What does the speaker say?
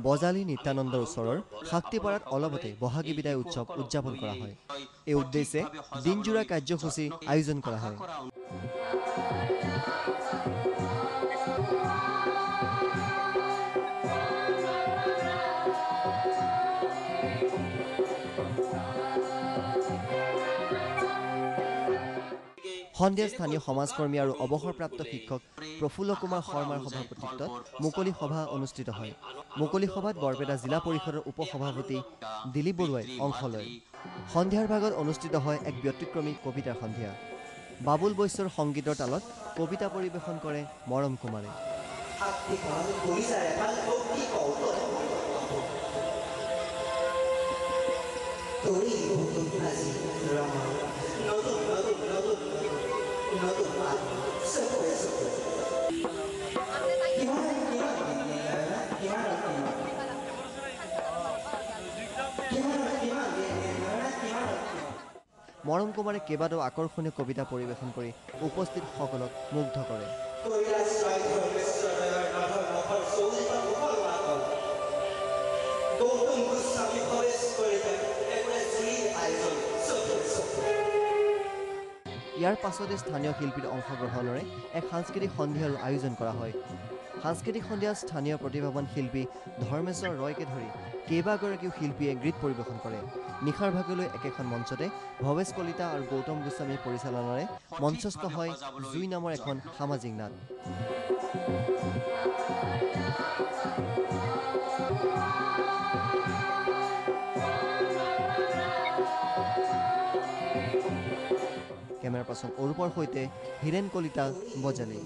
বজালী নিত্যানন্দৰ ওচৰৰ শাক্তিপাৰাত অলপতে বহাগী বিদায় উৎসৱ উদযাপন কৰা হয়। এই উদ্দেশ্যে দিনজোৰা কাৰ্যসূচী আয়োজন কৰা হয়। সন্ধিয়া স্থানীয় সমাজকৰ্মী আৰু অৱসৰপ্ৰাপ্ত শিক্ষক প্ৰফুল্ল কুমাৰ শৰ্মাৰ সভাপতিত্বত মুকলি সভা অনুষ্ঠিত হয়। মুকলি সভাত বৰপেটা জিলা পৰিষদৰ উপসভাপতি দিলীপ বৰুৱাই অংশ লয়। সন্ধিয়াৰ ভাগত অনুষ্ঠিত হয় এক ব্যতিক্ৰমী কবিতাৰ সন্ধিয়া। বাবুল বৈশ্যৰ সংগীতৰ তালত কবিতা পৰিৱেশন কৰে মৰম কুমাৰে। মৰম কুমাৰে কেইবাটাও আকৰ্ষণীয় কবিতা পৰিৱেশন কৰি উপস্থিত সকলক মুগ্ধ কৰে। ইয়াৰ পাছতে স্থানীয় শিল্পীৰ অংশগ্ৰহণেৰে এক সাংস্কৃতিক সন্ধিয়াৰো আয়োজন কৰা হয়। সাংস্কৃতিক সন্ধিয়াত স্থানীয় প্ৰতিভাৱান শিল্পী ধৰ্মেশ্বৰ ৰয়কে ধৰি কেইবাগৰাকীও শিল্পীয়ে গীত পৰিৱেশন কৰে। নিশাৰ ভাগলৈ একেখন মঞ্চতে ভৱেশ কলিতা আৰু গৌতম গোস্বামীৰ পৰিচালনাৰে মঞ্চস্থ হয় জুই নামৰ এখন সামাজিক নাট। কেমেৰা পাৰ্চন অৰূপৰ সৈতে হীৰেণ কলিতা, বজালী।